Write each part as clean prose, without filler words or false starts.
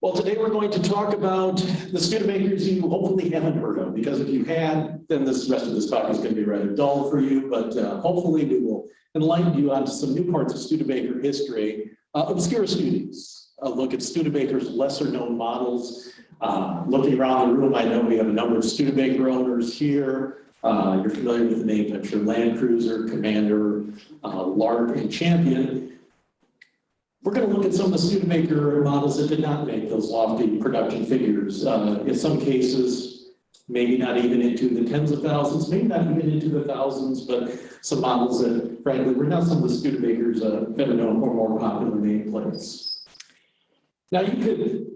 Well, today we're going to talk about the Studebakers you hopefully haven't heard of, because if you had, then this rest of this talk is going to be rather dull for you, but hopefully we will enlighten you onto some new parts of Studebaker history, obscure students, a look at Studebaker's lesser known models. Looking around the room, I know we have a number of Studebaker owners here. You're familiar with the names, I'm sure, Land Cruiser, Commander, Lark, and Champion. We're going to look at some of the Studebaker models that did not make those lofty production figures. In some cases, maybe not even into the tens of thousands, maybe not even into the thousands, but some models that, frankly, were not some of the Studebaker's better known or more popular nameplates. Now you could,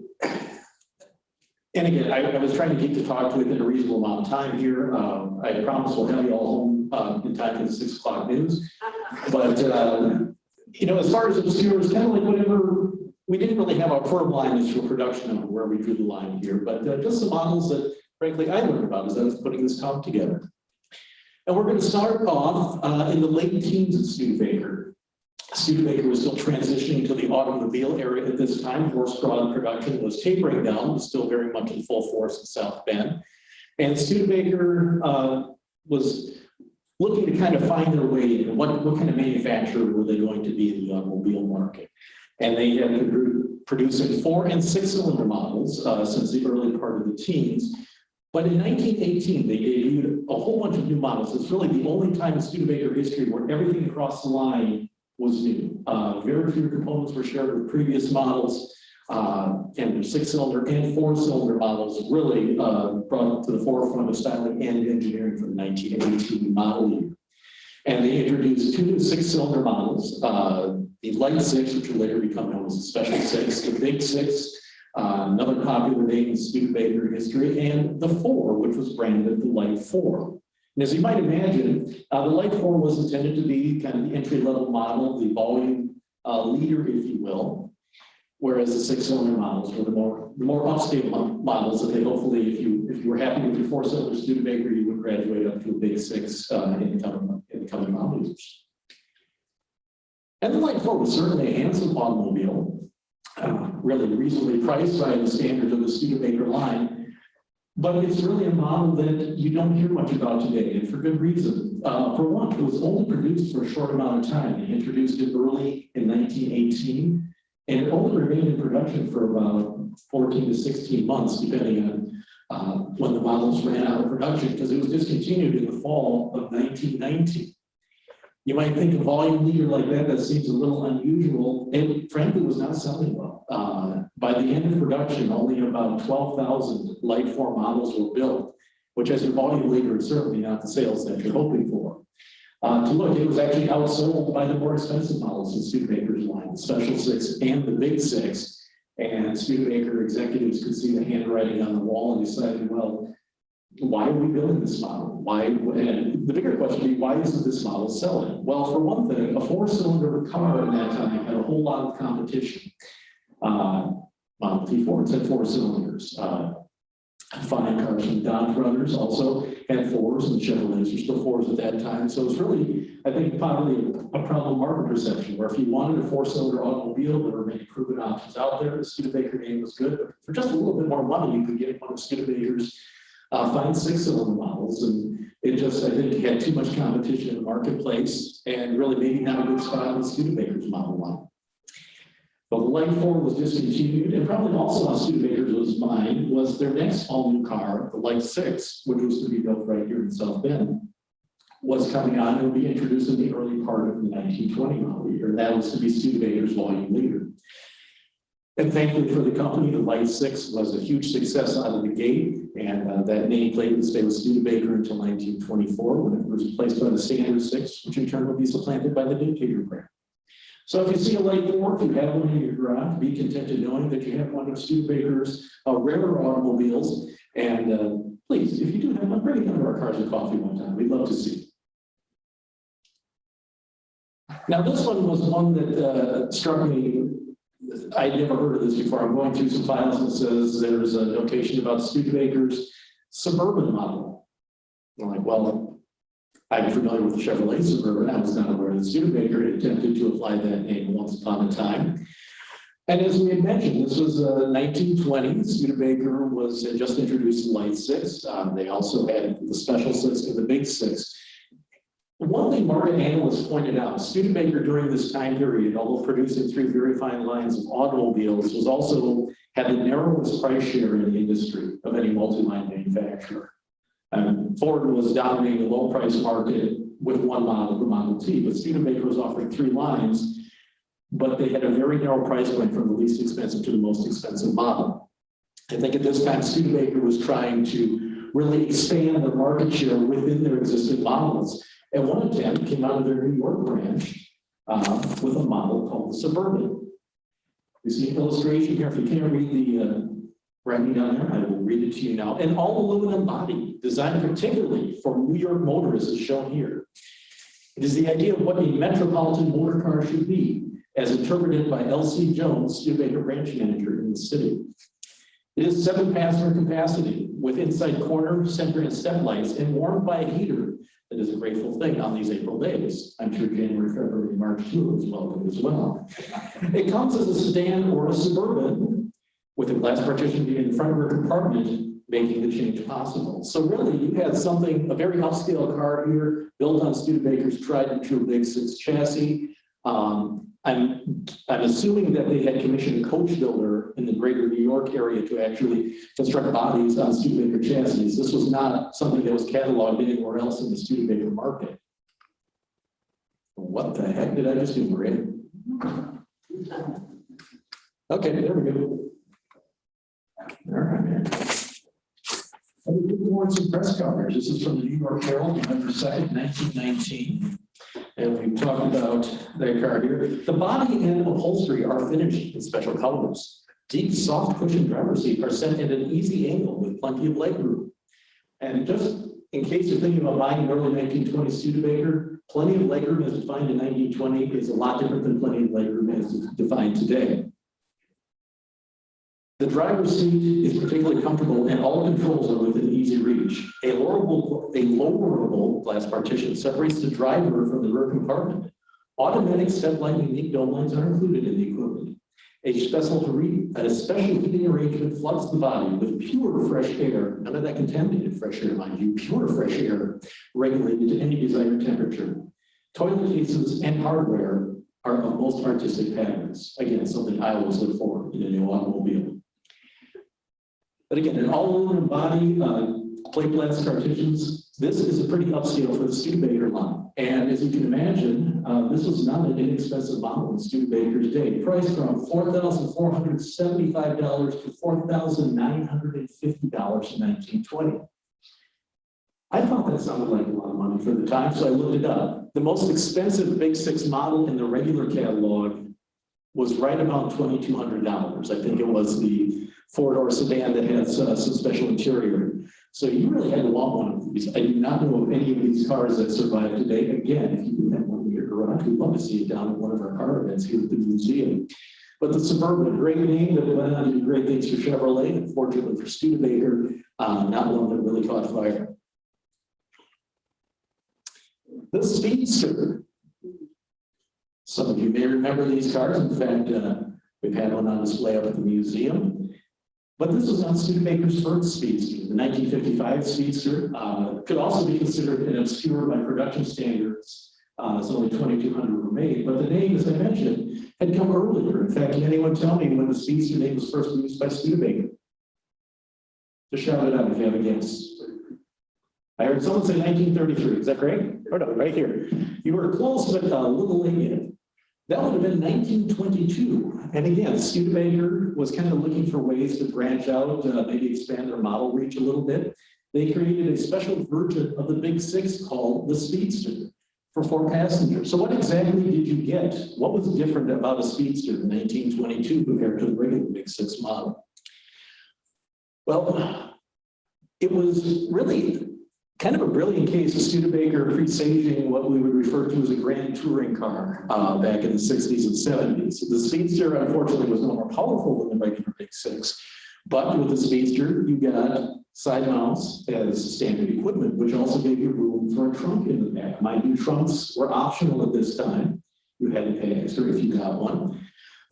and again, I was trying to get to talk to within a reasonable amount of time here. I promise we'll have you all home in time for the 6 o'clock news. But you know, as far as obscure, kind of like whatever, we didn't really have a firm line as to a production number where we drew the line here, but just some models that, frankly, I learned about as I was putting this talk together. And we're going to start off in the late teens of Studebaker. Studebaker was still transitioning to the automobile era at this time. Horse-drawn production was tapering down, but still very much in full force in South Bend. And Studebaker was looking to kind of find their way in. What kind of manufacturer were they going to be in the automobile market? And they have been producing 4- and 6-cylinder models since the early part of the teens. But in 1918, they debuted a whole bunch of new models. It's really the only time in Studebaker history where everything across the line was new. Very few components were shared with previous models. And their 6-cylinder and 4-cylinder models really brought to the forefront of styling and engineering for the 1918 model year. And they introduced 2 6-cylinder models, the Light 6, which would later become known as the Special Six, the Big Six, another popular name in Studebaker history, and the 4, which was branded the Light 4. And as you might imagine, the Light 4 was intended to be kind of the entry-level model, the volume leader, if you will. Whereas the 6-cylinder models were the more upscale models that they hopefully, if you were happy with your 4-cylinder Studebaker, you would graduate up to a Big Six in the coming model years. And the Light 4 was certainly a handsome automobile, really reasonably priced by the standards of the Studebaker line, but it's really a model that you don't hear much about today, and for good reason. For one, it was only produced for a short amount of time. They introduced it early in 1918. And it only remained in production for about 14 to 16 months, depending on when the models ran out of production, because it was discontinued in the fall of 1919. You might think a volume leader like that seems a little unusual. It frankly was not selling well. By the end of production, only about 12,000 Light 4 models were built, which as your volume leader is certainly not the sales that you're hoping for. To look, it was actually outsold by the more expensive models in Studebaker's line, the Special Six and the Big Six. And Studebaker executives could see the handwriting on the wall and decided, well, why are we building this model? Why? And the bigger question would be, why isn't this model selling? Well, for one thing, a 4-cylinder car in that time had a whole lot of competition. Model T4 had 4 cylinders. Fine cars from Dodge Brothers also had 4s, and Chevrolets were still 4s at that time. So it's really, I think, probably a problem market perception, where if you wanted a 4-cylinder automobile, there were many proven options out there. The Studebaker name was good, but for just a little bit more money, you could get one of Studebaker's fine 6-cylinder models. And it just, I think, had too much competition in the marketplace, and really maybe not a good spot in the Studebaker's model line. But the Light 4 was discontinued, and probably also on Studebaker's mind was their next all-new car, the Light 6, which was to be built right here in South Bend, was coming on and would be introduced in the early part of the 1920 model year, and that was to be Studebaker's volume leader. And thankfully for the company, the Light 6 was a huge success out of the gate, and that nameplate would stay with Studebaker until 1924, when it was replaced by the Standard 6, which in turn would be supplanted by the Dictator brand. So if you see a Light 4, if you have one in your garage, be contented knowing that you have one of Studebaker's rarer automobiles. And please, if you do have one, bring it down to our Cars and Coffee one time. We'd love to see it. Now, this one was one that struck me. I'd never heard of this before. I'm going through some files and it says there's a notation about Studebaker's Suburban model. I'm like, well, I'm familiar with the Chevrolet Suburban. I was not aware that Studebaker had attempted to apply that name once upon a time. And as we had mentioned, this was 1920. Studebaker was just introduced the Light Six. They also had the Special Six and the Big Six. One thing market analysts pointed out, Studebaker during this time period, although producing 3 very fine lines of automobiles, was also had the narrowest price share in the industry of any multi-line manufacturer. Ford was dominating the low price market with one model, the Model T, but Studebaker was offering 3 lines, but they had a very narrow price point from the least expensive to the most expensive model. I think at this time, Studebaker was trying to really expand their market share within their existing models. And one attempt came out of their New York branch with a model called the Suburban. You see an illustration here. If you can't read the writing down there, I will read it to you now. An all-aluminum body designed particularly for New York motorists is shown here. It is the idea of what a metropolitan motor car should be, as interpreted by L.C. Jones, Studebaker branch manager in the city. It is 7-passenger capacity with inside corner, center, and step lights, and warmed by a heater. That is a grateful thing on these April days. I'm sure January, February, March too is welcome as well. It comes as a sedan or a Suburban with a glass partition between the front and rear compartment, making the change possible. So really, you had something, a very upscale car here, built on Studebaker's tried and true Big Six chassis. I'm assuming that they had commissioned a coach builder in the greater New York area to actually construct bodies on Studebaker chassis. This was not something that was cataloged anywhere else in the Studebaker market. What the heck did I just do, Maria? Okay, there we go. All right, man. Some press coverage. This is from the New York Herald, November 2nd, 1919. And we've talked about that car here. The body and upholstery are finished in special colors. Deep, soft cushion driver's seat are set at an easy angle with plenty of legroom. And just in case you're thinking about buying an early 1920 Studebaker, plenty of legroom as defined in 1920 is a lot different than plenty of legroom as defined today. The driver's seat is particularly comfortable and all controls are within easy reach. A lowerable glass partition separates the driver from the rear compartment. Automatic step light and unique dome lights are included in the equipment. A special heating arrangement floods the body with pure fresh air, none of that contaminated fresh air, mind you, pure fresh air regulated to any desired temperature. Toilet cases and hardware are of most artistic patterns. Again, something I always look for in a new automobile. But again, an all-aluminum body, plate glass partitions, this is a pretty upscale for the Studebaker line. And as you can imagine, this was not an inexpensive model in Studebaker's day, priced from $4,475 to $4,950 in 1920. I thought that sounded like a lot of money for the time, so I looked it up. The most expensive Big Six model in the regular catalog was right about $2,200. I think it was the 4-door sedan that has some special interior. So you really had to want one of these. I do not know of any of these cars that survive today. Again, if you do have one in your garage, we'd love to see it down at one of our car events here at the museum. But the Suburban, a great name that went on to do great things for Chevrolet, unfortunately for Studebaker, not one that really caught fire. The Speedster. Some of you may remember these cars. In fact, we've had one on display up at the museum. But this was not Studebaker's first Speedster. The 1955 Speedster could also be considered an obscure by production standards. It's only 2,200 were made, but the name, as I mentioned, had come earlier. In fact, can anyone tell me when the Speedster name was first used by Studebaker? Just shout it out if you have a guess. I heard someone say 1933. Is that correct? Or no, right here. You were close, but a little late yet. That would have been 1922. And again, Studebaker was kind of looking for ways to branch out, maybe expand their model reach a little bit. They created a special version of the Big Six called the Speedster for 4 passengers. So what exactly did you get? What was different about a Speedster in 1922 compared to the regular Big Six model? Well, it was really kind of a brilliant case of Studebaker presaging what we would refer to as a grand touring car back in the 60s and 70s. The Speedster, unfortunately, was no more powerful than the regular Big Six. But with the Speedster, you got side mounts as standard equipment, which also gave you room for a trunk in the back. Mind you, trunks were optional at this time. You had to pay extra if you got one.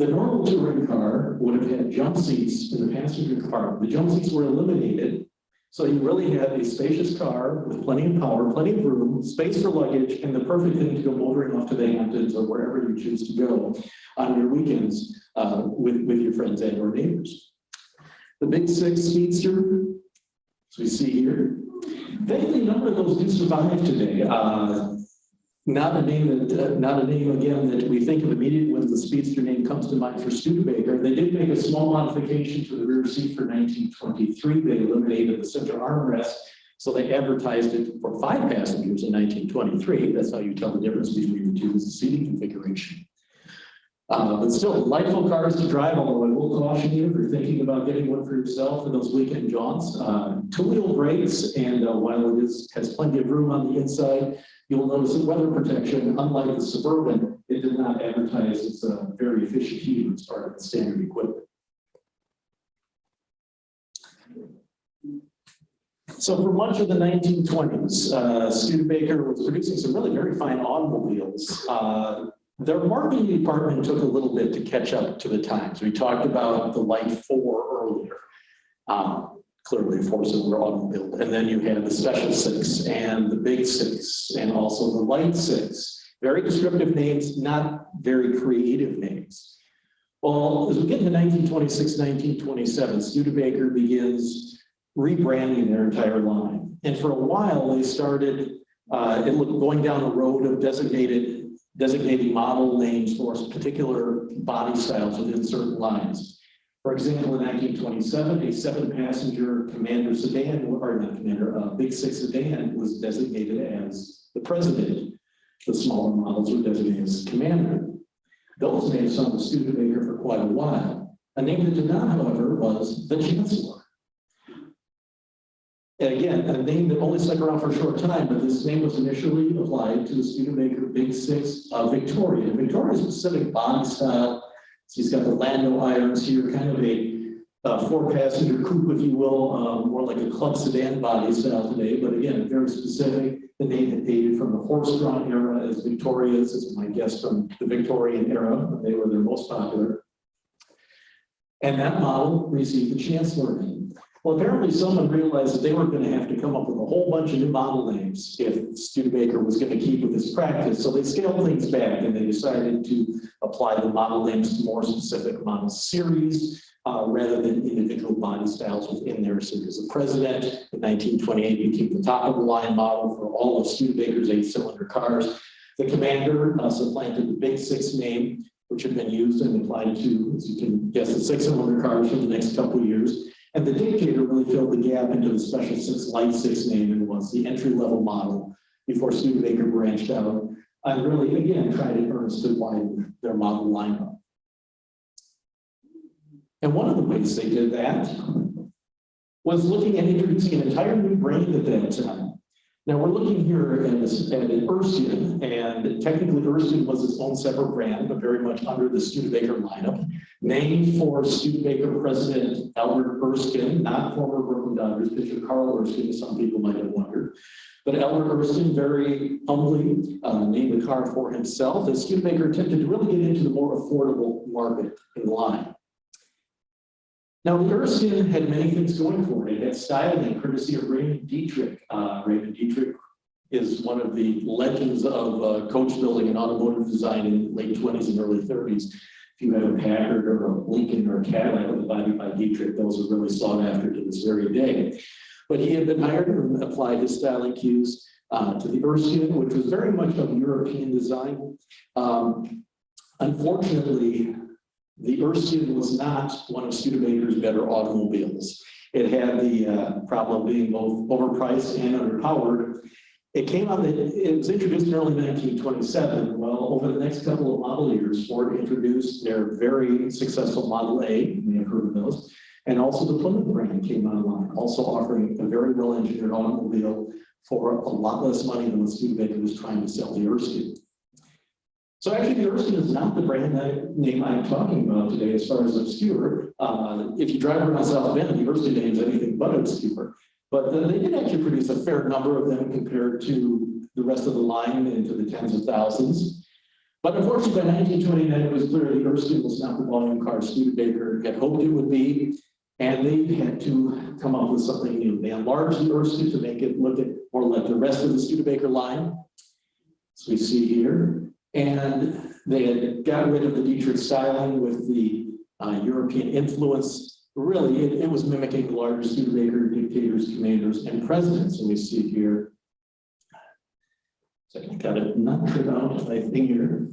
The normal touring car would have had jump seats in the passenger compartment. The jump seats were eliminated, so you really had a spacious car with plenty of power, plenty of room, space for luggage, and the perfect thing to go motoring off to the Hamptons or wherever you choose to go on your weekends with your friends and or neighbors. The Big Six Speedster, as we see here, vaguely a number of those do survive today. Not a name again that we think of immediately when the Speedster name comes to mind for Studebaker. They did make a small modification to the rear seat for 1923. They eliminated the center armrest, so they advertised it for 5 passengers in 1923. That's how you tell the difference between the two, is the seating configuration. But still, delightful cars to drive, although I will caution you if you're thinking about getting one for yourself for those weekend jaunts. Two-wheel brakes, and while it has plenty of room on the inside, you'll notice that weather protection, unlike the Suburban, it did not advertise its very efficient heating as part of the standard equipment. So for much of the 1920s, Studebaker was producing some really very fine automobiles. Their marketing department took a little bit to catch up to the times. We talked about the Light 4 earlier. Clearly a 4-cylinder automobile. And then you had the Special Six and the Big Six and also the Light 6. Very descriptive names, not very creative names. Well, as we get into 1926, 1927, Studebaker begins rebranding their entire line. And for a while, they started going down a road of designating model names for particular body styles within certain lines. For example, in 1927, a 7-passenger Commander sedan, or not Commander, Big Six sedan was designated as the President. The smaller models were designated as Commander. Those names hung with Studebaker for quite a while. A name that did not, however, was the Chancellor. And again, a name that only stuck around for a short time, but this name was initially applied to the Studebaker Big Six Victoria. Victoria's specific body style. So he's got the Lando irons here, kind of a 4-passenger coupe, if you will, more like a club sedan body style today, but again, very specific. The name had dated from the horse-drawn era as Victoria's, as my guess from the Victorian era, when they were their most popular. And that model received the Chancellor name. Well, apparently someone realized that they were going to have to come up with a whole bunch of new model names if Studebaker was going to keep with this practice. So they scaled things back and they decided to apply the model names to more specific model series rather than individual body styles within their series. The President in 1928 became the top of the line model for all of Studebaker's 8-cylinder cars. The Commander supplanted the Big Six name, which had been used and applied to, as you can guess, the 6-cylinder cars for the next couple of years. And the Dictator really filled the gap into the Special Six Light 6 name and was the entry-level model before Studebaker branched out and really, again, tried in earnest to widen their model lineup. And one of the ways they did that was looking at introducing an entire new brand at that time. Now we're looking here at an Erskine, and technically Erskine was its own separate brand, but very much under the Studebaker lineup. Named for Studebaker President Albert Erskine, not former Brooklyn Dodgers pitcher Carl Erskine, as some people might have wondered. But Albert Erskine very humbly named the car for himself, as Studebaker attempted to really get into the more affordable market in line. Now, the Erskine had many things going for it. It had styling, courtesy of Raymond Dietrich. Raymond Dietrich is one of the legends of coach building and automotive design in the late 20s and early 30s. If you have a Packard or a Lincoln or a Cadillac with a body by Dietrich, those are really sought after to this very day. But he had been hired and applied his styling cues to the Erskine, which was very much of European design. Unfortunately, the Erskine was not one of Studebaker's better automobiles. It had the problem of being both overpriced and underpowered. It came out that it was introduced in early 1927. Well, over the next couple of model years, Ford introduced their very successful Model A, you may have heard of those, and also the Plymouth brand came online, also offering a very well-engineered automobile for a lot less money than what Studebaker was trying to sell the Erskine. So actually, the Erskine is not the brand name I'm talking about today as far as obscure. If you drive around South Bend, the Erskine name is anything but obscure. But they did actually produce a fair number of them compared to the rest of the line into the tens of thousands. But unfortunately, by 1929, it was clear the Erskine was not the volume car Studebaker had hoped it would be, and they had to come up with something new. They enlarged the Erskine to make it look more like the rest of the Studebaker line, as we see here. And they had got rid of the Dietrich styling with the European influence. Really, it was mimicking the larger Studebaker dictators, commanders, and presidents. And we see here, so I got it not put out my finger.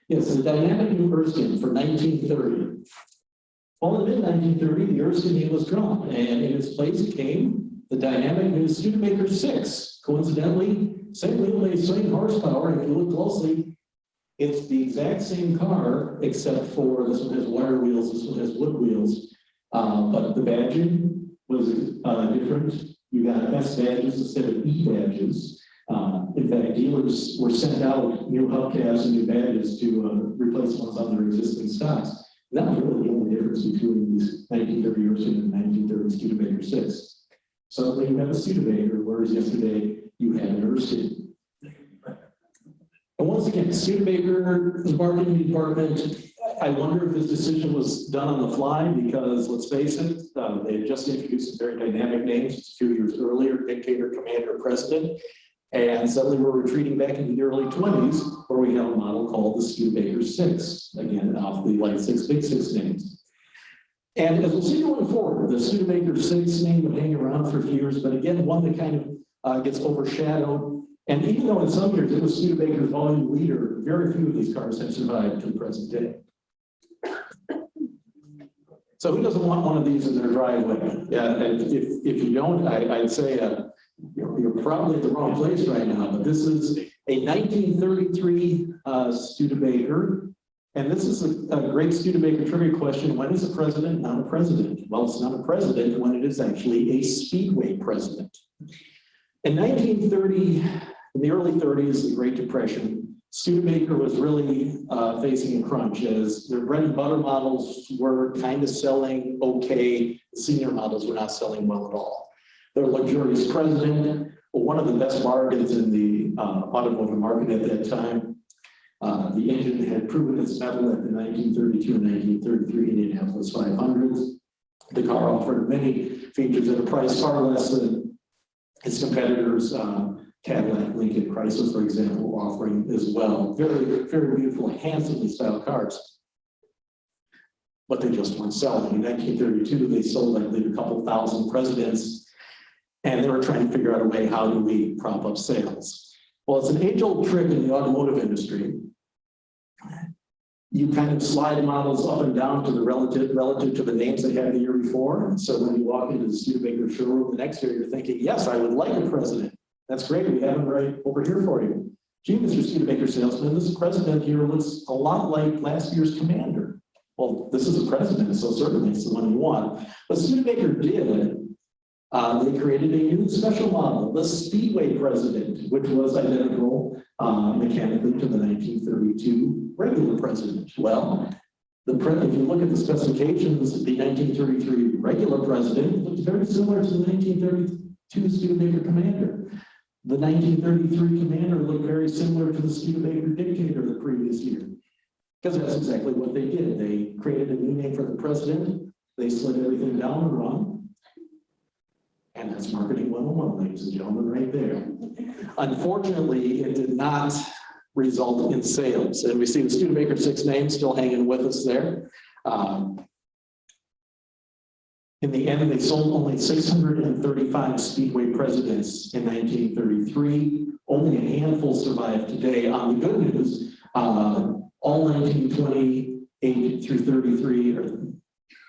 Yes, the dynamic new Erskine for 1930. Well, in mid-1930, the Erskine name was drawn, and in its place came the dynamic new Studebaker 6. Coincidentally, same wheelbase, same horsepower, and if you look closely, it's the exact same car, except for this one has wire wheels, this one has wood wheels. But the badging was different. You got S badges instead of E badges. In fact, dealers were sent out new hubcaps and new badges to replace ones on their existing stocks. That was really the only difference between these 1930 Erskine and 1930 Studebaker 6. Suddenly you have a Studebaker, whereas yesterday you had an Erskine. And once again, Studebaker's marketing department, I wonder if this decision was done on the fly because, let's face it, they had just introduced some very dynamic names a few years earlier, Dictator, Commander, President, and suddenly we're retreating back into the early 20s where we have a model called the Studebaker 6, again, off the Light 6, Big Six names. And as we'll see going forward, the Studebaker 6 name would hang around for a few years, but again, one that kind of gets overshadowed. And even though in some years it was Studebaker's volume leader, very few of these cars have survived to the present day. So who doesn't want one of these in their driveway? Yeah, and if you don't, I'd say you're probably at the wrong place right now, but this is a 1933 Studebaker. And this is a great Studebaker trivia question. When is a president not a president? Well, it's not a president when it is actually a Speedway President. In 1930, in the early 30s, the Great Depression, Studebaker was really facing a crunch as their bread and butter models were kind of selling okay. The senior models were not selling well at all. Their luxurious President, one of the best bargains in the automotive market at that time. The engine had proven its mettle at the 1932 and 1933 Indianapolis 500s. The car offered many features at a price far less than its competitors, Cadillac, Lincoln, Chrysler, for example, offering as well. Very, very beautiful, handsomely styled cars. But they just weren't selling. In 1932, they sold, I believe, a couple thousand Presidents, and they were trying to figure out a way, how do we prop up sales? Well, it's an age-old trick in the automotive industry. You kind of slide models up and down to the relative to the names they had the year before. And so when you walk into the Studebaker showroom the next year, you're thinking, yes, I would like a President. That's great, we have him right over here for you. Gee, Mr. Studebaker salesman, this President here looks a lot like last year's Commander. Well, this is a President, so certainly it's the one you want. But Studebaker did. They created a new special model, the Speedway President, which was identical mechanically to the 1932 regular President. Well, if you look at the specifications, the 1933 regular President looked very similar to the 1932 Studebaker Commander. The 1933 Commander looked very similar to the Studebaker Dictator the previous year, because that's exactly what they did. They created a new name for the President, they slid everything down the rung. And that's marketing 101, ladies and gentlemen, right there. Unfortunately, it did not result in sales. And we see the Studebaker 6 name still hanging with us there. In the end, they sold only 635 Speedway Presidents in 1933. Only a handful survive today. On the good news, all 1928 through 33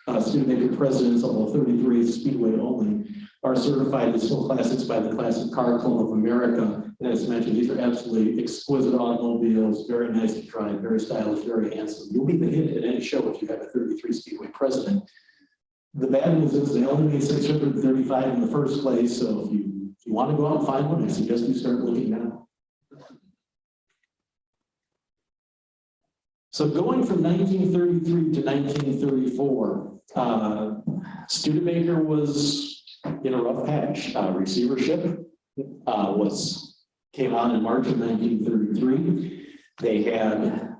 are Studebaker Presidents, although 33 is Speedway only, are certified as full classics by the Classic Car Club of America. And as mentioned, these are absolutely exquisite automobiles, very nice to drive, very stylish, very handsome. You'll be the hit at any show if you have a 33 Speedway President. The bad news is they only made 635 in the first place, so if you want to go out and find one, I suggest you start looking now. So going from 1933 to 1934, Studebaker was in a rough patch. Receivership came on in March of 1933. They had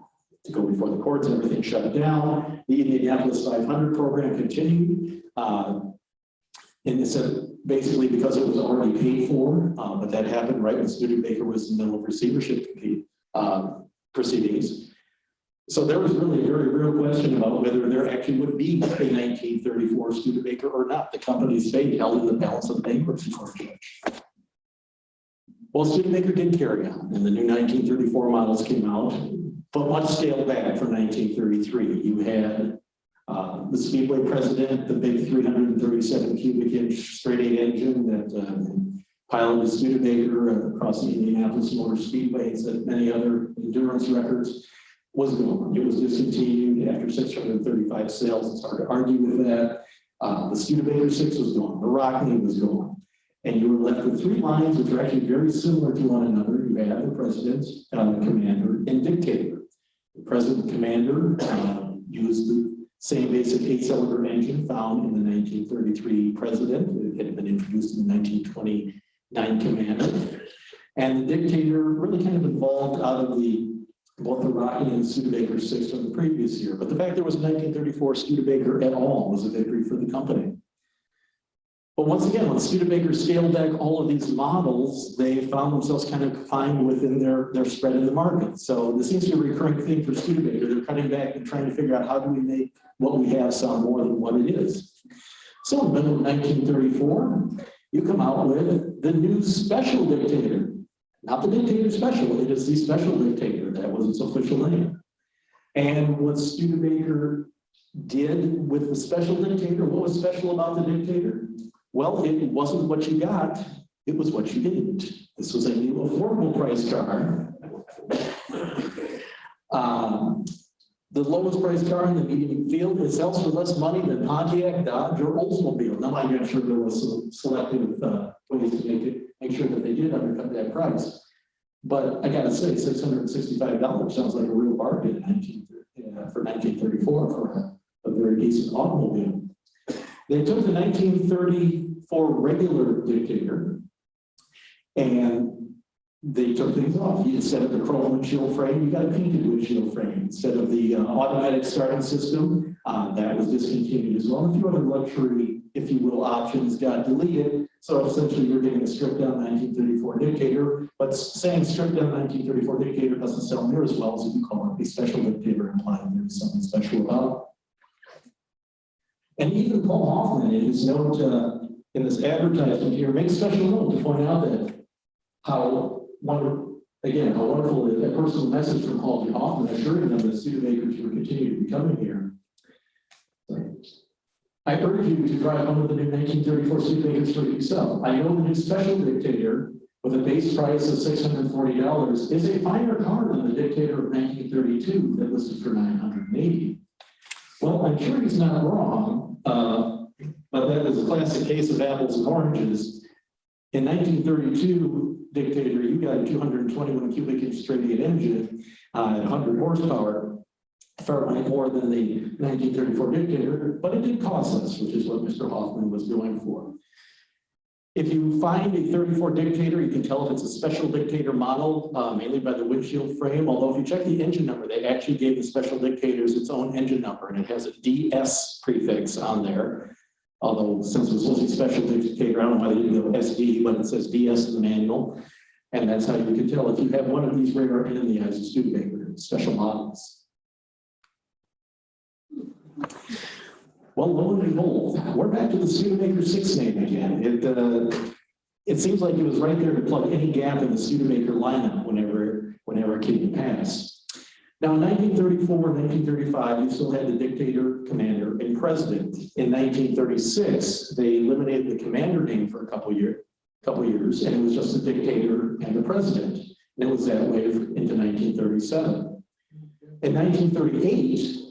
to go before the courts, and everything shut down. The Indianapolis 500 program continued. And it said basically because it was already paid for, but that happened right when Studebaker was in the middle of receivership proceedings. So there was really a very real question about whether there actually would be a 1934 Studebaker or not. The company's fate held in the balance of the bankruptcy court judge. Well, Studebaker did carry on, and the new 1934 models came out, but much scaled back from 1933. You had the Speedway President, the big 337 cubic inch straight 8 engine that piloted Studebaker across the Indianapolis Motor Speedway and set many other endurance records, was gone. It was discontinued after 635 sales. It's hard to argue with that. The Studebaker 6 was gone. The Wagonaire was gone. And you were left with 3 lines which are actually very similar to one another. You had the President, Commander, and Dictator. The President Commander used the same basic 8-cylinder engine found in the 1933 President. It had been introduced in the 1929 Commander. And the Dictator really kind of evolved out of both the Rocky and Studebaker 6 from the previous year. But the fact there was a 1934 Studebaker at all was a victory for the company. But once again, when Studebaker scaled back all of these models, they found themselves kind of confined within their spread in the market. So this seems to be a recurring thing for Studebaker. They're cutting back and trying to figure out how do we make what we have sound more than what it is. So in the middle of 1934, you come out with the new Special Dictator. Not the Dictator Special, it is the Special Dictator. That was its official name. And what Studebaker did with the Special Dictator, what was special about the Dictator? Well, it wasn't what you got, it was what you didn't. This was a new affordable price car. The lowest price car in the medium field, it sells for less money than Pontiac, Dodge, or Oldsmobile. Now, I'm sure there was some selective ways to make sure that they did undercut that price. But I gotta say, $665 sounds like a real bargain for 1934 for a very decent automobile. They took the 1934 regular Dictator and they took things off. Instead of the chrome windshield frame, you got a painted windshield frame. Instead of the automatic starting system, that was discontinued as well. A few other luxury, if you will, options got deleted. So essentially you're getting a stripped down 1934 Dictator, but saying stripped down 1934 Dictator doesn't sell near as well as if you call it a Special Dictator, implying there's something special about it. And even Paul Hoffman, in his note in this advertisement here, makes special note to point out that how wonderful is a personal message from Paul G. Hoffman assuring them that Studebakers will continue to be coming here. I urge you to drive one of the new 1934 Studebakers for yourself. I know the new Special Dictator with a base price of $640 is a finer car than the Dictator of 1932 that listed for $980. Well, I'm sure he's not wrong, but that is a classic case of apples and oranges. In 1932 Dictator, you got a 221 cubic inch straight 8 engine at 100 horsepower, far more than the 1934 Dictator, but it did cost less, which is what Mr. Hoffman was going for. If you find a 34 Dictator, you can tell if it's a Special Dictator model, mainly by the windshield frame. Although if you check the engine number, they actually gave the Special Dictators its own engine number, and it has a DS prefix on there. Although since it was supposed to be Special Dictator, I don't know why they didn't go SD, but it says DS in the manual. And that's how you can tell if you have one of these rare in the eyes of Studebaker, special models. Well, lo and behold, we're back to the Studebaker 6 name again. It seems like it was right there to plug any gap in the Studebaker lineup whenever it came to pass. Now, in 1934 and 1935, you still had the Dictator, Commander, and President. In 1936, they eliminated the Commander name for a couple years, and it was just the Dictator and the President. And it was that way into 1937. In 1938,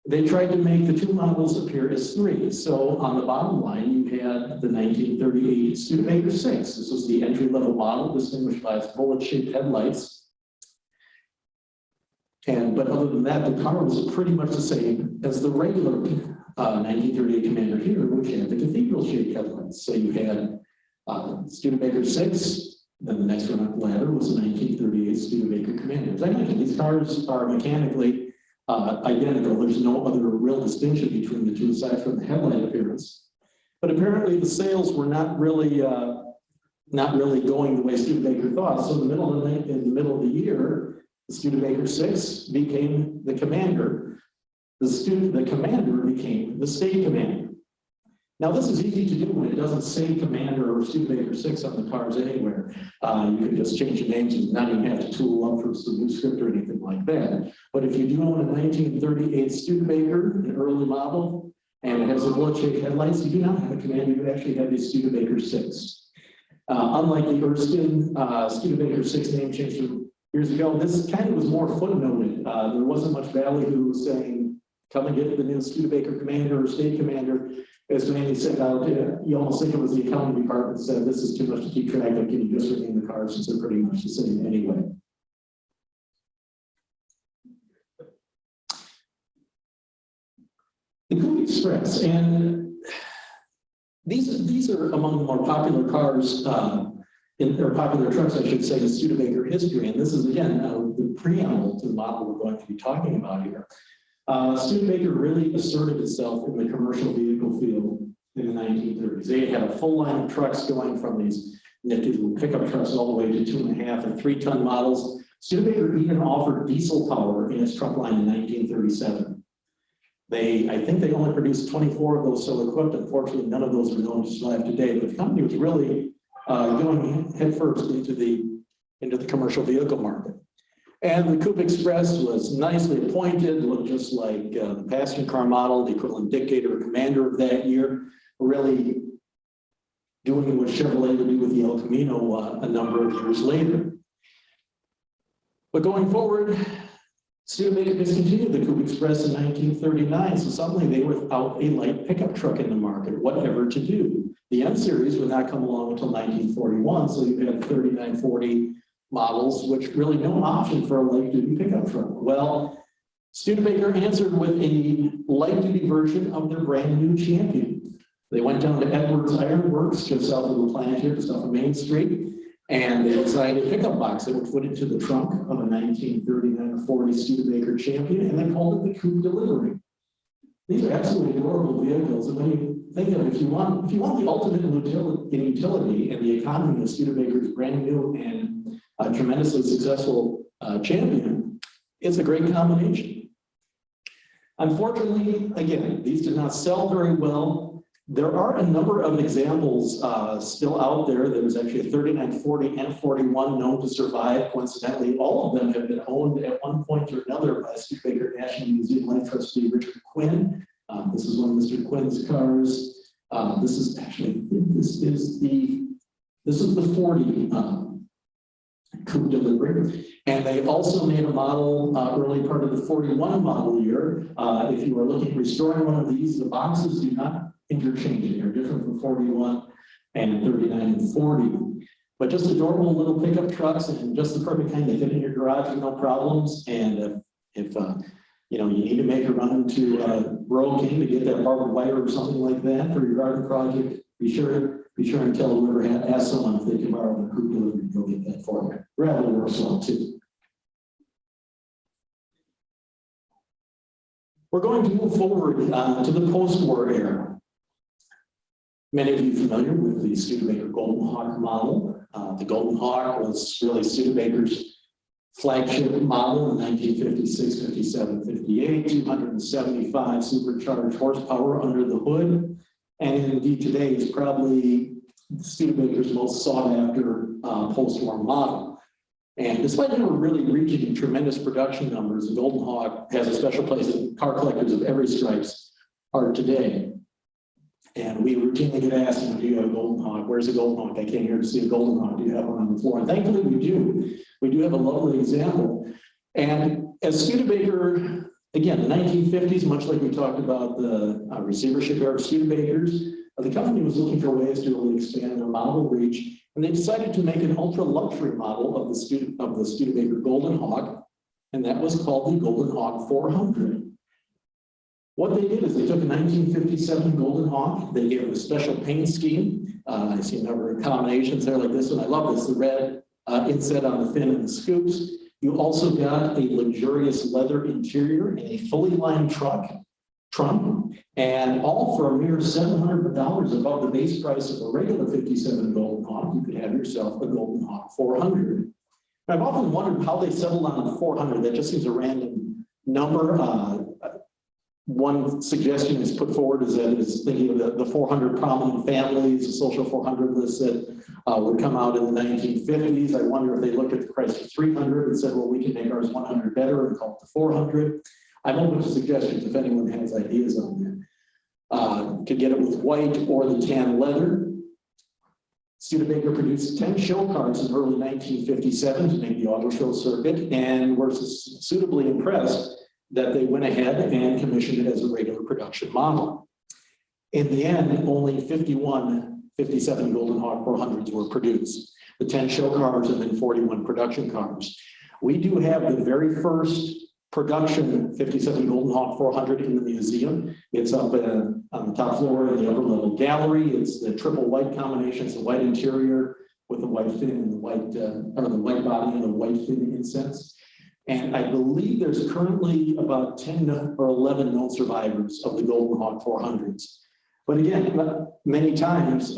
they tried to make the two models appear as 3. So on the bottom line, you had the 1938 Studebaker 6. This was the entry-level model, distinguished by its bullet-shaped headlights. But other than that, the car was pretty much the same as the regular 1938 Commander here, which had the cathedral-shaped headlights. So you had Studebaker 6 Then the next run up the ladder was the 1938 Studebaker Commander. As I mentioned, these cars are mechanically identical. There's no other real distinction between the two aside from the headlight appearance. But apparently the sales were not really going the way Studebaker thought. So in the middle of the year, the Studebaker 6 became the Commander. The Commander became the State Commander. Now, this is easy to do when it doesn't say Commander or Studebaker 6 on the cars anywhere. You can just change the names and not even have to tool up for some new script or anything like that. But if you do own a 1938 Studebaker, an early model, and it has a bullet-shaped headlights, you do not have a Commander, you actually have a Studebaker 6. Unlike the Erskine Studebaker 6 name change from years ago, this kind of was more footnoted. There wasn't much ballyhoo saying, come and get the new Studebaker Commander or State Commander. As Andy said out there, you almost think it was the accounting department that said, this is too much to keep track of, can you just rename the cars since they're pretty much the same anyway. The Coupe Express, and these are among the more popular cars, or popular trucks, I should say, in Studebaker history. And this is, again, the preamble to the model we're going to be talking about here. Studebaker really asserted itself in the commercial vehicle field in the 1930s. They had a full line of trucks going from these nifty little pickup trucks all the way to 2.5 and 3 ton models. Studebaker even offered diesel power in its truck line in 1937. I think they only produced 24 of those so equipped. Unfortunately, none of those are known to survive today, but the company was really going headfirst into the commercial vehicle market. And the Coupe Express was nicely appointed, looked just like the passenger car model, the equivalent Dictator or Commander of that year, really doing what Chevrolet would do with the El Camino a number of years later. But going forward, Studebaker discontinued the Coupe Express in 1939, so suddenly they were without a light pickup truck in the market, whatever to do. The M Series would not come along until 1941, so you had 3940 models, which really no option for a light-duty pickup truck. Well, Studebaker answered with a light-duty version of their brand new Champion. They went down to Edwards Iron Works, just south of the plant here, just off of Main Street, and they designed a pickup box that would fit into the trunk of a 1939 40 Studebaker Champion, and they called it the Coupe Delivery. These are absolutely adorable vehicles, and when you think of it, if you want the ultimate in utility and the economy of Studebaker's brand new and a tremendously successful Champion, it's a great combination. Unfortunately, again, these did not sell very well. There are a number of examples still out there. There was actually a 3940 and 41 known to survive. Coincidentally, all of them have been owned at one point or another by Studebaker National Museum Life Trustee Richard Quinn. This is one of Mr. Quinn's cars. This is the 40 Coupe Delivery, and they also made a model early part of the 41 model year. If you are looking at restoring one of these, the boxes do not interchange. They're different from 41 and 39 and 40. But just adorable little pickup trucks, and just the perfect kind that fit in your garage with no problems. And if you need to make a run into Rural King to get that barbed wire or something like that for your garden project, be sure and tell whoever ask someone if they can borrow the Coupe Delivery, go get that for you. Gravel works well too. We're going to move forward to the post-war era. Many of you are familiar with the Studebaker Golden Hawk model. The Golden Hawk was really Studebaker's flagship model in 1956, 57, 58, 275 supercharged horsepower under the hood. And indeed today is probably Studebaker's most sought after post-war model. And despite never really reaching tremendous production numbers, the Golden Hawk has a special place in car collectors of every stripes are today. And we routinely get asked, do you have a Golden Hawk? Where's the Golden Hawk? I came here to see a Golden Hawk. Do you have one on the floor? And thankfully we do. We do have a lovely example. And as Studebaker, again, the 1950s, much like we talked about the receivership era of Studebakers, the company was looking for ways to really expand their model reach. And they decided to make an ultra luxury model of the Studebaker Golden Hawk, and that was called the Golden Hawk 400. What they did is they took a 1957 Golden Hawk, they gave it a special paint scheme. I see a number of combinations there like this one. I love this, the red inset on the fin and the scoops. You also got a luxurious leather interior and a fully lined trunk, and all for a mere $700 above the base price of a regular 57 Golden Hawk. You could have yourself a Golden Hawk 400. I've often wondered how they settled on the 400. That just seems a random number. One suggestion is put forward is that it's thinking of the 400 prominent families, the social 400 list that would come out in the 1950s. I wonder if they looked at the price of 300 and said, well, we can make ours 100 better and call it the 400. I'm open to suggestions if anyone has ideas on that. Could get it with white or the tan leather. Studebaker produced 10 show cars in early 1957 to make the auto show circuit, and were suitably impressed that they went ahead and commissioned it as a regular production model. In the end, only 57 Golden Hawk 400s were produced. The 10 show cars and then 41 production cars. We do have the very first production 57 Golden Hawk 400 in the museum. It's up on the top floor in the upper level gallery. It's the triple white combination. It's a white interior with the white fin and the white, or the white body and the white fin insets. And I believe there's currently about 10 or 11 known survivors of the Golden Hawk 400s. But again, many times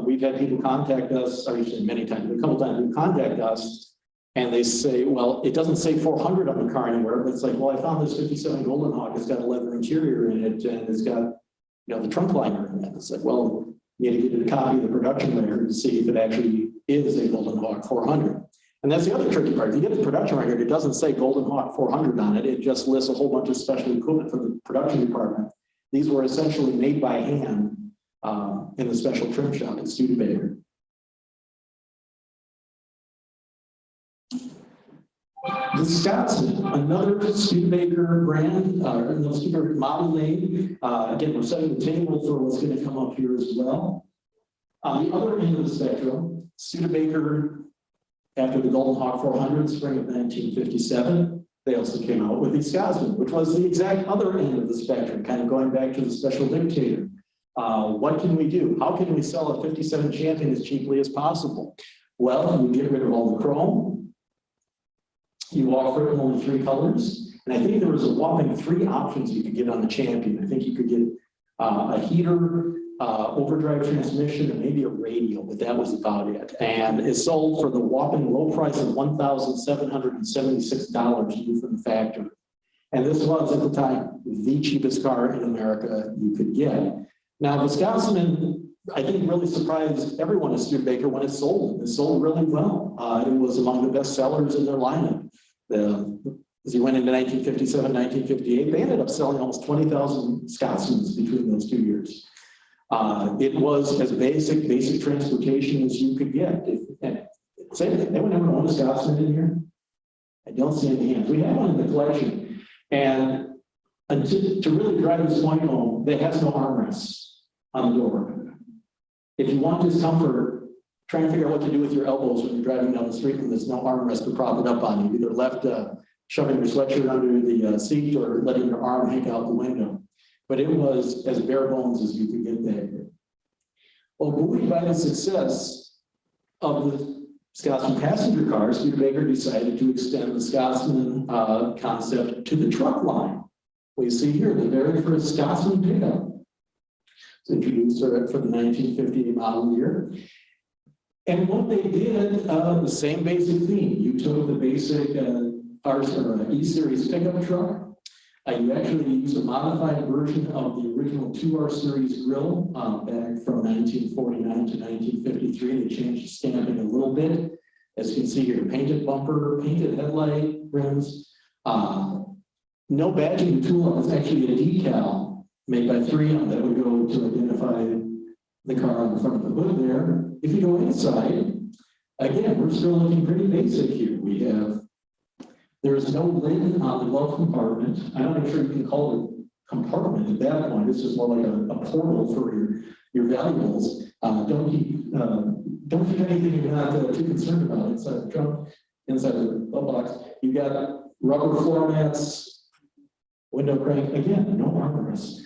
we've had people contact us, or usually many times, a couple times, people contact us and they say, well, it doesn't say 400 on the car anywhere, but it's like, well, I found this 57 Golden Hawk. It's got a leather interior in it and it's got, you know, the trunk liner in it. It's like, well, you need to get a copy of the production record to see if it actually is a Golden Hawk 400. And that's the other tricky part. If you get the production record, it doesn't say Golden Hawk 400 on it. It just lists a whole bunch of special equipment for the production department. These were essentially made by hand in the special trim shop at Studebaker. The Scotsman, another Studebaker brand, another Studebaker model name. Again, we're setting the table for what's going to come up here as well. On the other end of the spectrum, Studebaker, after the Golden Hawk 400, spring of 1957, they also came out with the Scotsman, which was the exact other end of the spectrum, kind of going back to the Special Dictator. What can we do? How can we sell a 57 Champion as cheaply as possible? Well, you get rid of all the chrome. You offer it in only 3 colors. And I think there was a whopping 3 options you could get on the Champion. I think you could get a heater, overdrive transmission, and maybe a radio, but that was about it. And it sold for the whopping low price of $1,776 due from the factory. And this was at the time the cheapest car in America you could get. Now the Scotsman, I think, really surprised everyone at Studebaker when it sold. It sold really well. It was among the best sellers in their lineup. As you went into 1957, 1958, they ended up selling almost 20,000 Scotsmans between those 2 years. It was as basic transportation as you could get. Anyone ever own a Scotsman in here? I don't see any hands. We have one in the collection. And to really drive this point home, they has no armrests on the door. If you want discomfort, try and figure out what to do with your elbows when you're driving down the street and there's no armrest to prop it up on you. Either left shoving your sweatshirt under the seat or letting your arm hang out the window. But it was as bare bones as you could get there. Well, buoyed by the success of the Scotsman passenger car, Studebaker decided to extend the Scotsman concept to the truck line. We see here the very first Scotsman pickup. It's introduced for the 1958 model year. And what they did, the same basic theme. You took the basic E-Series pickup truck. You actually used a modified version of the original 2R Series grille back from 1949 to 1953. They changed the stamping a little bit. As you can see here, painted bumper, painted headlight rims. No badging tool. It's actually a decal made by 3M that would go to identify the car on the front of the hood there. If you go inside, again, we're still looking pretty basic here. We have, there is no lid on the glove compartment. I'm not sure you can call it compartment at that point. It's just more like a portal for your valuables. Don't keep anything you're not too concerned about inside the trunk, inside the glove box. You've got rubber floor mats, Window crank, again, no armrest.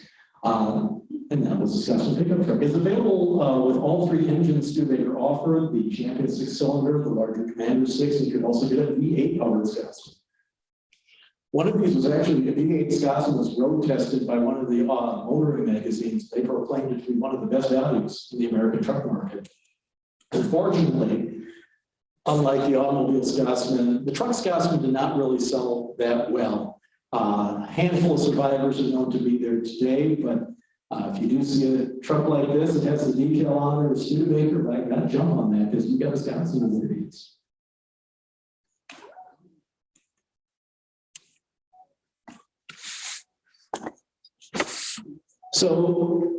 And that was a Scotsman pickup truck. It's available with all three engines Studebaker offer, the Champion 6-cylinder, the larger Commander 6, and you can also get a V8 powered Scotsman. One of these was actually, a V8 Scotsman was road tested by one of the motoring magazines. They proclaimed it to be one of the best values in the American truck market. Unfortunately, unlike the automobile Scotsman, the truck Scotsman did not really sell that well. A handful of survivors are known to be there today, but if you do see a truck like this, it has the decal on there, Studebaker, right? Got to jump on that because you got a Scotsman in the these. So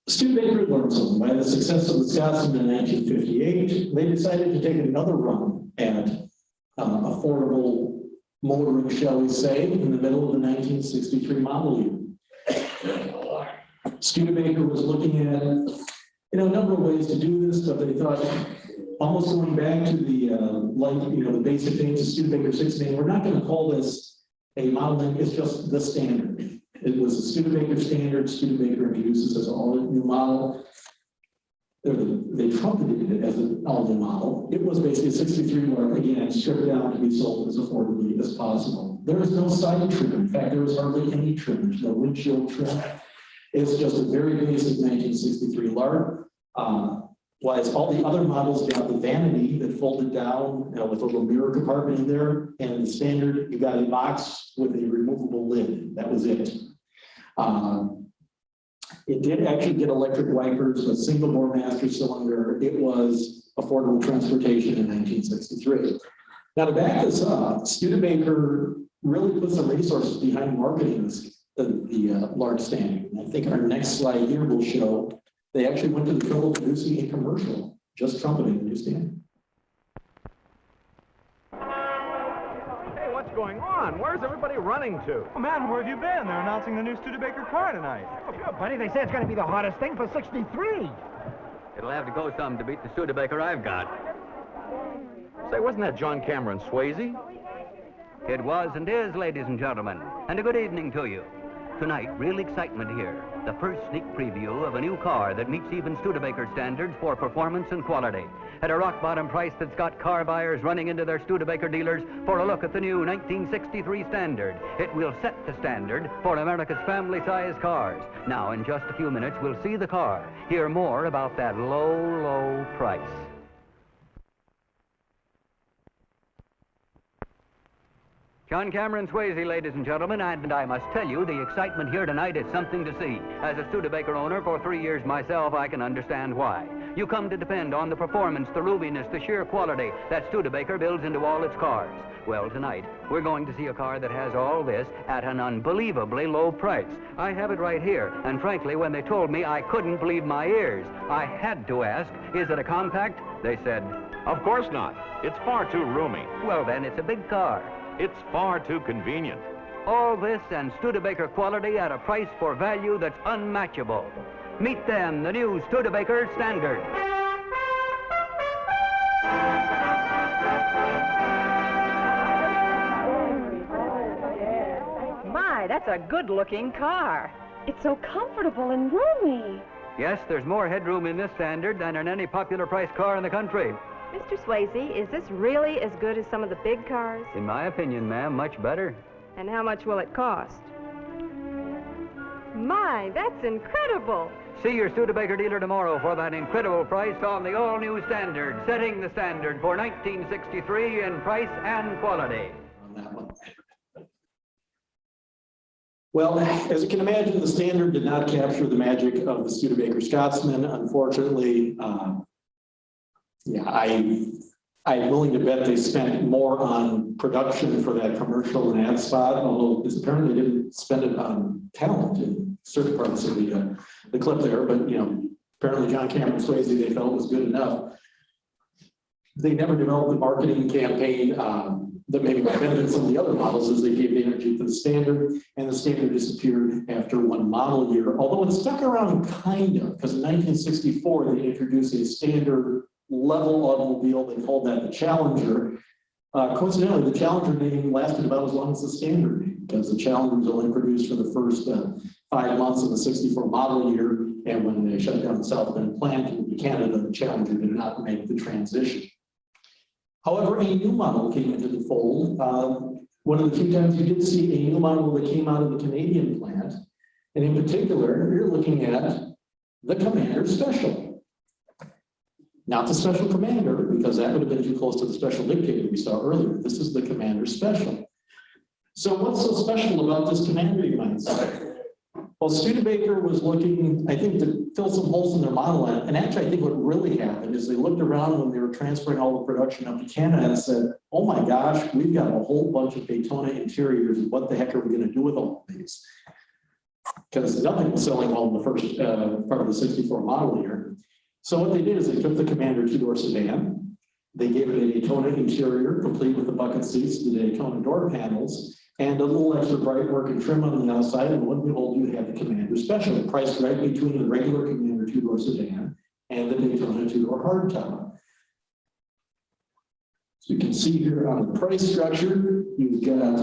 Studebaker learned something. By the success of the Scotsman in 1958, they decided to take another run at affordable motoring, shall we say, in the middle of the 1963 model year. Studebaker was looking at, a number of ways to do this, but they thought, almost going back to the the basic things of Studebaker 6 name, we're not going to call this a model name, it's just the standard. It was a Studebaker standard. Studebaker introduces as an all-new model. They trumpeted it as an all-new model. It was basically a 63 mark, again, stripped down to be sold as affordably as possible. There is no side trim. In fact, there was hardly any trim. There's no windshield trim. It's just a very basic 1963 lark. Whereas all the other models got the vanity that folded down with a little mirror compartment in there, and the standard, you got a box with a removable lid. That was it. It did actually get electric wipers, a single bore master cylinder. It was affordable transportation in 1963. Now to back this up, Studebaker really put some resources behind marketing the large standard. And I think our next slide here will show they actually went to the trouble of producing a commercial, just trumpeting the new standard. Hey, what's going on? Where's everybody running to? Oh, man, where have you been? They're announcing the new Studebaker car tonight. Oh, good, buddy. They say it's going to be the hottest thing for 63. It'll have to go some to beat the Studebaker I've got. Say, wasn't that John Cameron Swayze? It was and is, ladies and gentlemen, and a good evening to you. Tonight, real excitement here. The first sneak preview of a new car that meets even Studebaker standards for performance and quality. At a rock-bottom price that's got car buyers running into their Studebaker dealers for a look at the new 1963 standard. It will set the standard for America's family-sized cars. Now, in just a few minutes, we'll see the car, hear more about that low, low price. John Cameron Swayze, ladies and gentlemen, and I must tell you, the excitement here tonight is something to see. As a Studebaker owner for 3 years myself, I can understand why. You come to depend on the performance, the roominess, the sheer quality that Studebaker builds into all its cars. Well, tonight, we're going to see a car that has all this at an unbelievably low price. I have it right here, and frankly, when they told me, I couldn't believe my ears. I had to ask, is it a compact? They said, of course not. It's far too roomy. Well, then, it's a big car. It's far too convenient. All this and Studebaker quality at a price for value that's unmatchable. Meet them, the new Studebaker Standard. My, that's a good-looking car. It's so comfortable and roomy. Yes, there's more headroom in this Standard than in any popular price car in the country. Mr. Swayze, is this really as good as some of the big cars? In my opinion, ma'am, much better. And how much will it cost? My, that's incredible. See your Studebaker dealer tomorrow for that incredible price on the all-new Standard, setting the standard for 1963 in price and quality. On that one. Well, as you can imagine, the Standard did not capture the magic of the Studebaker Scotsman, unfortunately. I'm willing to bet they spent more on production for that commercial and ad spot, although it's apparently they didn't spend it on talent in certain parts of the clip there. But apparently John Cameron Swayze they felt was good enough. They never developed the marketing campaign that maybe might benefit some of the other models as they gave the energy to the Standard, and the Standard disappeared after one model year. Although it stuck around kind of, because in 1964 they introduced a Standard level automobile. They called that the Challenger. Coincidentally, the Challenger name lasted about as long as the Standard name. because the Challenger was only produced for the first 5 months of the 64 model year, and when they shut down the South Bend plant in Canada, the Challenger did not make the transition. However, a new model came into the fold. One of the few times you did see a new model that came out of the Canadian plant, and in particular, you're looking at the Commander Special. Not the Special Commander, because that would have been too close to the Special Dictator we saw earlier. This is the Commander Special. So what's so special about this Commander, you might say? Well, Studebaker was looking, I think, to fill some holes in their model. And actually, I think what really happened is they looked around when they were transferring all the production up to Canada and said, oh my gosh, we've got a whole bunch of Daytona interiors. What the heck are we going to do with all of these? Because nothing was selling well in the first part of the 64 model year. So what they did is they took the Commander two-door sedan. They gave it a Daytona interior, complete with the bucket seats, the Daytona door panels, and a little extra bright work and trim on the outside, and lo and behold, you have the Commander Special, priced right between the regular Commander two-door sedan and the Daytona two-door hardtop. So you can see here on the price structure, you've got,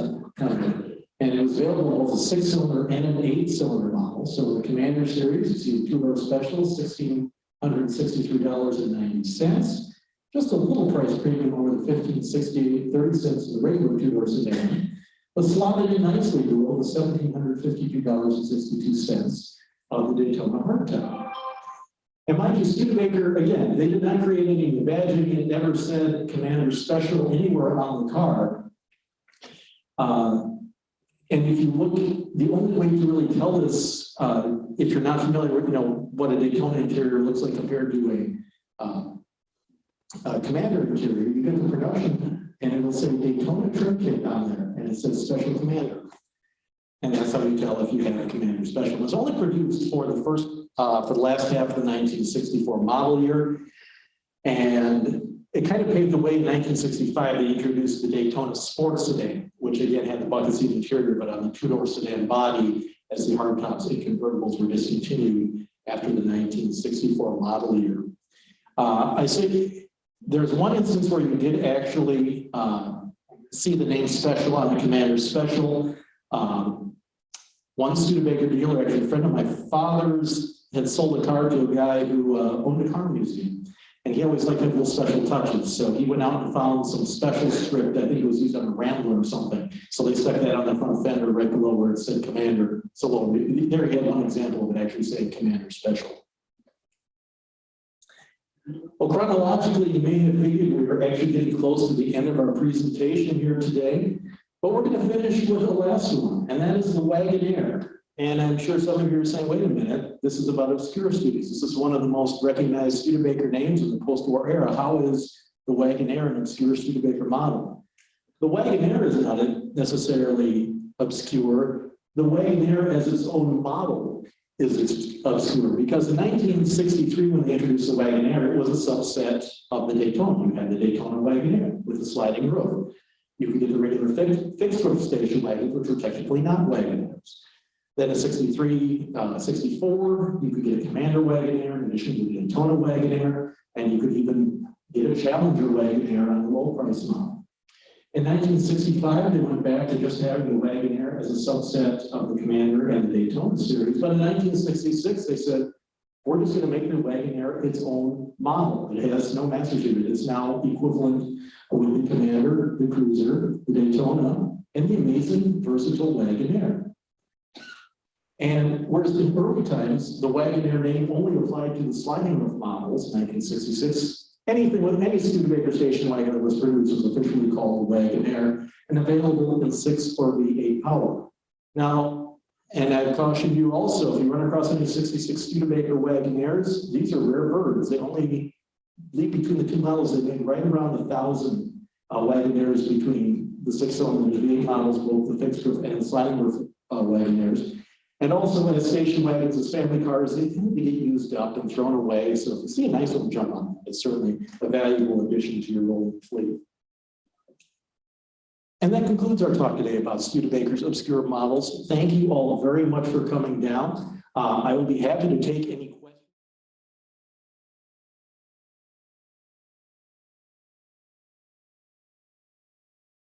and it was available in both a 6-cylinder and an 8-cylinder model. So the Commander series, you see the two-door special, $1,663.90. Just a little price premium over the $1,568.30 of the regular two-door sedan. But slotted in nicely below the $1,752.62 of the Daytona hardtop. And mind you, Studebaker, again, they did not create any badging. It never said Commander Special anywhere on the car. And if you look, the only way to really tell this, if you're not familiar with, what a Daytona interior looks like compared to a Commander interior, you get the production, and it will say Daytona trim kit on there, and it says Special Commander. And that's how you tell if you have a Commander Special. It was only produced for the last half of the 1964 model year, and it kind of paved the way in 1965. They introduced the Daytona Sports Sedan, which again had the bucket seat interior, but on the two-door sedan body, as the hardtops and convertibles were discontinued after the 1964 model year. I say there's one instance where you did actually see the name Special on the Commander Special. One Studebaker dealer, actually a friend of my father's, had sold a car to a guy who owned a car museum. And he always liked to have little special touches. So he went out and found some special script. I think it was used on a Rambler or something. So they stuck that on the front fender right below where it said Commander. So there he had one example of it actually saying Commander Special. Well, chronologically, you may have figured we were actually getting close to the end of our presentation here today. But we're going to finish with the last one, and that is the Wagonaire. And I'm sure some of you are saying, wait a minute, this is about obscure studios. This is one of the most recognized Studebaker names in the post-war era. How is the Wagonaire an obscure Studebaker model? The Wagonaire is not necessarily obscure. The Wagonaire as its own model is obscure, because in 1963, when they introduced the Wagonaire, it was a subset of the Daytona. You had the Daytona Wagonaire with the sliding roof. You could get the regular fixed roof station wagons, which were technically not Wagonaires. Then in 63, 64, you could get a Commander Wagonaire in addition to the Daytona Wagonaire, and you could even get a Challenger Wagonaire on the low price model. In 1965, they went back to just having the Wagonaire as a subset of the Commander and the Daytona series. But in 1966, they said, we're just going to make the Wagonaire its own model. It has no master unit. It's now equivalent with the Commander, the Cruiser, the Daytona, and the amazing versatile Wagonaire. And whereas in early times, the Wagonaire name only applied to the sliding roof models, 1966, anything with any Studebaker station wagon that was produced was officially called the Wagonaire and available in 6 or the 8 power. Now, and I caution you also, if you run across any 66 Studebaker Wagonaires, these are rare birds. They only leave between the two models. They make right around 1,000 Wagonaires between the 6-cylinder and the 8 models, both the fixed roof and sliding roof Wagonaires. And also as station wagons, as family cars, they tend to get used up and thrown away. So if you see a nice one jump on, it's certainly a valuable addition to your rolling fleet. And that concludes our talk today about Studebaker's obscure models. Thank you all very much for coming down. I will be happy to take any